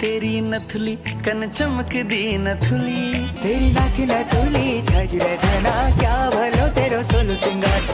तेरी नथुली कन चमक दी नथुली, तेरी नाक नथुली छजरे धना क्या भलो तेरो सोलू सिंगार।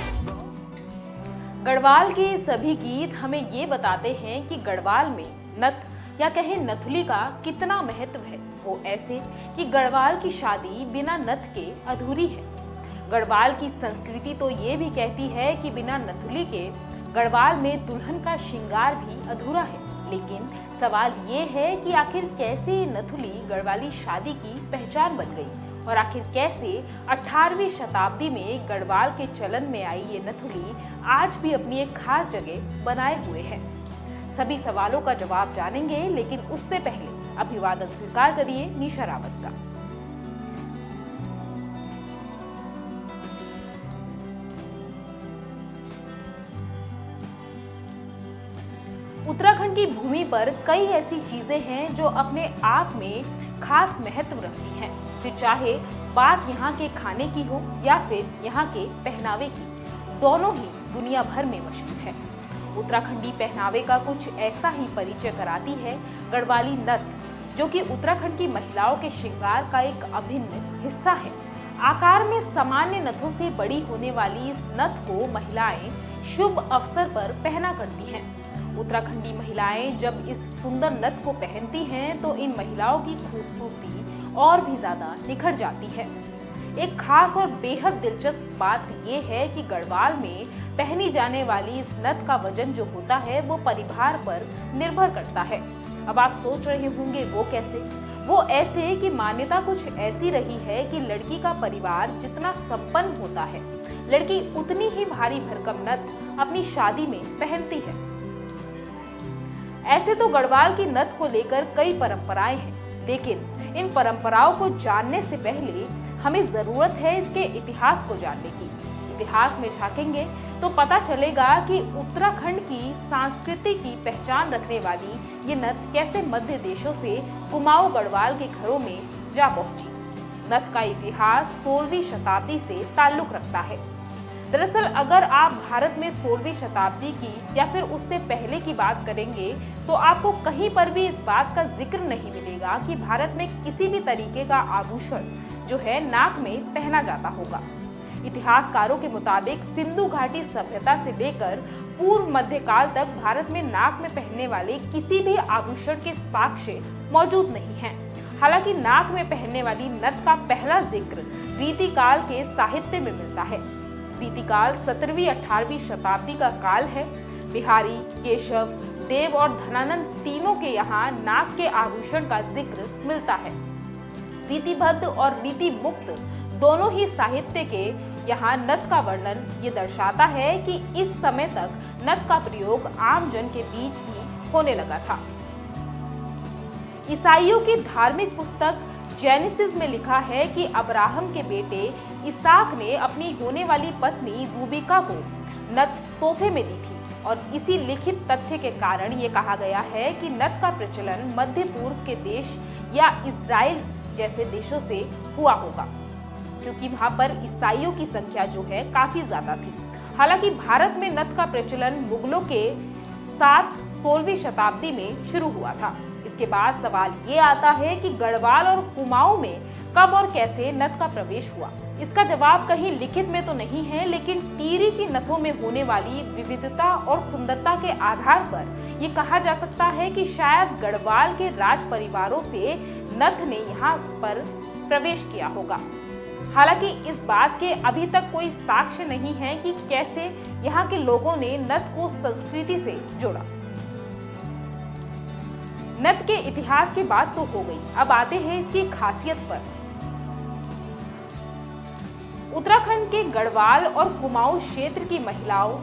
गढ़वाल के सभी गीत हमें ये बताते हैं कि गढ़वाल में नथ या कहें नथुली का कितना महत्व है। वो ऐसे कि गढ़वाल की शादी बिना नथ के अधूरी है। गढ़वाल की संस्कृति तो ये भी कहती है कि बिना नथुली के गढ़वाल में दुल्हन का श्रृंगार भी अधूरा है। लेकिन सवाल ये है कि आखिर कैसे ये नथुली गढ़वाली शादी की पहचान बन गई और आखिर कैसे 18वीं शताब्दी में गढ़वाल के चलन में आई ये नथुली आज भी अपनी एक खास जगह बनाए हुए है। सभी सवालों का जवाब जानेंगे, लेकिन उससे पहले अभिवादन स्वीकार करिए निशा रावत का। उत्तराखंड की भूमि पर कई ऐसी चीजें हैं जो अपने आप में खास महत्व रखती हैं, फिर चाहे बात यहाँ के खाने की हो या फिर यहाँ के पहनावे की, दोनों ही दुनिया भर में मशहूर है। उत्तराखंडी पहनावे का कुछ ऐसा ही परिचय कराती है गढ़वाली नथ, जो कि उत्तराखंड की महिलाओं के श्रृंगार का एक अभिन्न हिस्सा है। आकार में सामान्य नथों से बड़ी होने वाली इस नथ को महिलाएं शुभ अवसर पर पहना करती हैं। उत्तराखंडी महिलाएं जब इस सुंदर नथ को पहनती हैं तो इन महिलाओं की खूबसूरती और भी ज्यादा निखर जाती है। एक खास और बेहद दिलचस्प बात यह है कि गढ़वाल में पहनी जाने वाली इस नथ का वजन जो होता है वो परिवार पर निर्भर करता है। अब आप सोच रहे होंगे वो कैसे? वो ऐसे कि मान्यता कुछ ऐसी रही है कि लड़की का परिवार जितना संपन्न होता है, लड़की उतनी ही भारी भरकम नथ अपनी शादी में पहनती है। ऐसे तो गढ़वाल की नथ को लेकर कई परंपराएं हैं, लेकिन इन परंपराओं को जानने से पहले हमें जरूरत है इसके इतिहास को जानने की। इतिहास में झांकेंगे तो पता चलेगा कि उत्तराखंड की संस्कृति की पहचान रखने वाली ये नथ कैसे मध्य देशों से कुमाऊं गढ़वाल के घरों में जा पहुंची। नथ का इतिहास 16वीं शताब्दी से ताल्लुक रखता है। दरअसल अगर आप भारत में 16वीं शताब्दी की या फिर उससे पहले की बात करेंगे तो आपको कहीं पर भी इस बात का जिक्र नहीं मिलेगा कि भारत में किसी भी तरीके का आभूषण जो है नाक में पहना जाता होगा। इतिहासकारों के मुताबिक सिंधु घाटी सभ्यता से लेकर पूर्व मध्यकाल तक भारत में नाक में पहनने वाले किसी भी आभूषण के साक्ष्य मौजूद नहीं हैं। हालांकि नाक में पहनने वाली नथ का पहला जिक्र रीतिकाल के साहित्य में मिलता है। रीतिकाल 17वीं 18वीं शताब्दी का काल है। बिहारी, केशव, देव और धनानंद तीनों के यहाँ नाक के आभूषण का जिक्र मिलता है। रीतिबद्ध और रीति मुक्त दोनों ही साहित्य के यहाँ नथ का वर्णन ये दर्शाता है कि इस समय तक नथ का प्रयोग आम जन के बीच भी होने लगा था। ईसाइयों की धार्मिक पुस्तक जेनेसिस में लिखा है कि अब्राहम के बेटे इसहाक ने अपनी होने वाली पत्नी रूबिका को नथ तोहफे में दी थी और इसी लिखित तथ्य के कारण ये कहा गया है कि नथ का प्रचलन मध्य पूर्व के देश या इजराइल जैसे देशों से हुआ होगा, क्योंकि वहां पर ईसाइयों की संख्या जो है काफी ज्यादा थी। हालांकि भारत में नथ का प्रचलन मुगलों के साथ 16वीं शताब्दी में शुरू हुआ था। इसके बाद सवाल ये आता है कि गढ़वाल और कुमाऊं में कब और कैसे नथ का प्रवेश हुआ। इसका जवाब कहीं लिखित में तो नहीं है, लेकिन टीरी की नथों में होने वाली विविधता और सुंदरता के आधार पर ये कहा जा सकता है कि शायद गढ़वाल के राज परिवारों से नथ ने यहाँ पर प्रवेश किया होगा। हालांकि इस बात के अभी तक कोई साक्ष्य नहीं है कि कैसे यहाँ के लोगों ने नथ को संस्कृति से जोड़ा। नथ के इतिहास की बात तो हो गई, अब आते हैं इसकी खासियत पर। उत्तराखंड के गढ़वाल और कुमाऊं क्षेत्र की महिलाओं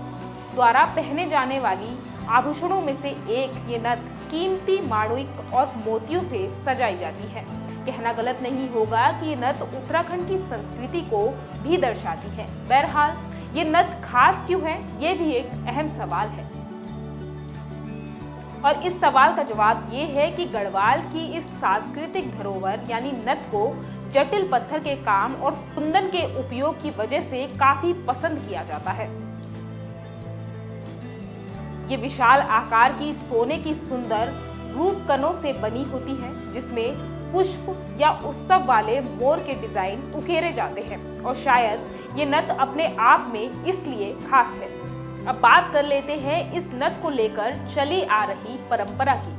द्वारा पहने जाने वाली आभूषणों में से एक ये नथ कीमती माणिक और मोतियों से सजाई जाती है। कहना गलत नहीं होगा कि ये नथ उत्तराखंड की संस्कृति को भी दर्शाती है। बहरहाल ये नथ खास क्यों है, ये भी एक अहम सवाल है और इस सवाल का जवाब ये है कि गढ़वाल की इस सांस्कृतिक धरोहर यानी नथ को जटिल पत्थर के काम और कुंदन के उपयोग की वजह से काफी पसंद किया जाता है। ये विशाल आकार की सोने की सुंदर रूप कणों से बनी होती है, जिसमें पुष्प या उत्सव वाले मोर के डिजाइन उकेरे जाते हैं और शायद ये नथ अपने आप में इसलिए खास है। अब बात कर लेते हैं इस नथ को लेकर चली आ रही परंपरा की।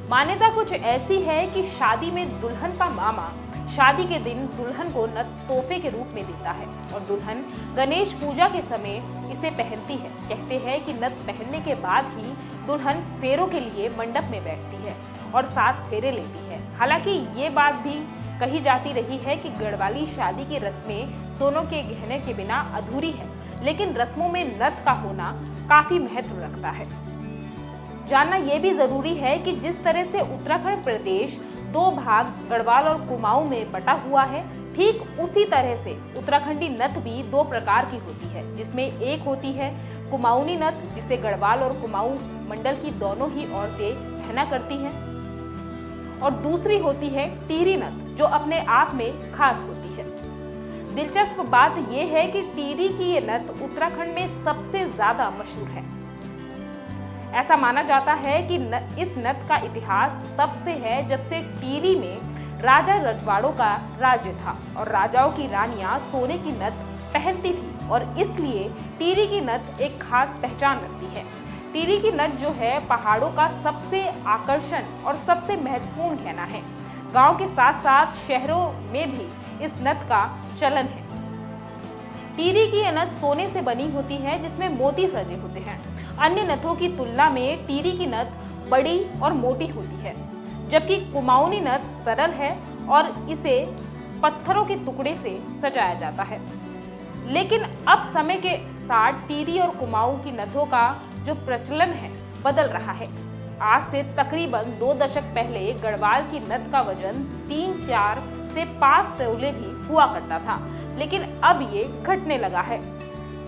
मान्यता कुछ ऐसी है कि शादी में दुल्हन का मामा शादी के दिन दुल्हन को नथ तोहफे के रूप में देता है और दुल्हन गणेश पूजा के समय इसे पहनती है। कहते हैं कि नथ पहनने के बाद ही दुल्हन फेरों के लिए मंडप में बैठती है और 7 फेरे लेती है। हालांकि ये बात भी कही जाती रही है कि गढ़वाली शादी की रस्में सोनों के गहने के बिना अधूरी है, लेकिन रस्मों में नथ का होना काफी महत्व रखता है। जानना यह भी जरूरी है कि जिस तरह से उत्तराखंड प्रदेश 2 भाग गढ़वाल और कुमाऊं में बटा हुआ है, ठीक उसी तरह से उत्तराखंडी नथ भी 2 प्रकार की होती है, जिसमें एक होती है कुमाऊनी नथ, जिसे गढ़वाल और कुमाऊं मंडल की दोनों ही औरतें पहना करती हैं, और दूसरी होती है टिहरी नथ, जो अपने आप में खास होती है। दिलचस्प बात यह है कि टिहरी की ये नथ उत्तराखंड में सबसे ज्यादा मशहूर है। ऐसा माना जाता है कि इस नथ का इतिहास तब से है जब से टिहरी में राजा रजवाड़ों का राज्य था और राजाओं की रानियां सोने की नथ पहनती थी और इसलिए टिहरी की नथ एक खास पहचान रखती है। टिहरी की नथ जो है पहाड़ों का सबसे आकर्षण और सबसे महत्वपूर्ण गहना है। गांव के साथ साथ शहरों में भी इस नथ का चलन है। टिहरी की यह नथ सोने से बनी होती है, जिसमें मोती सजे होते हैं। अन्य नथों की तुलना में टिहरी की नथ बड़ी और मोटी होती है, जबकि कुमाऊनी नथ सरल है और इसे पत्थरों के टुकड़े से सजाया जाता है। लेकिन अब समय के साथ टिहरी और कुमाऊं की नथों का जो प्रचलन है बदल रहा है। आज से तकरीबन 2 दशक पहले गढ़वाल की नथ का वजन 3, 4 से 5 तोले भी हुआ करता था, लेकिन अब ये घटने लगा है।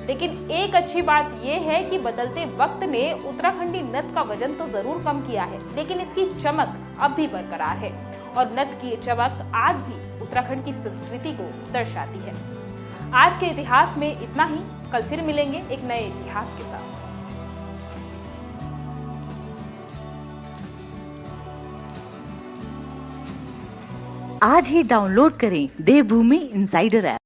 लेकिन एक अच्छी बात यह है कि बदलते वक्त ने उत्तराखंडी नथ का वजन तो जरूर कम किया है, लेकिन इसकी चमक अब भी बरकरार है और नथ की चमक आज भी उत्तराखंड की संस्कृति को दर्शाती है। आज के इतिहास में इतना ही। कल फिर मिलेंगे एक नए इतिहास के साथ। आज ही डाउनलोड करें देवभूमि इनसाइडर ऐप।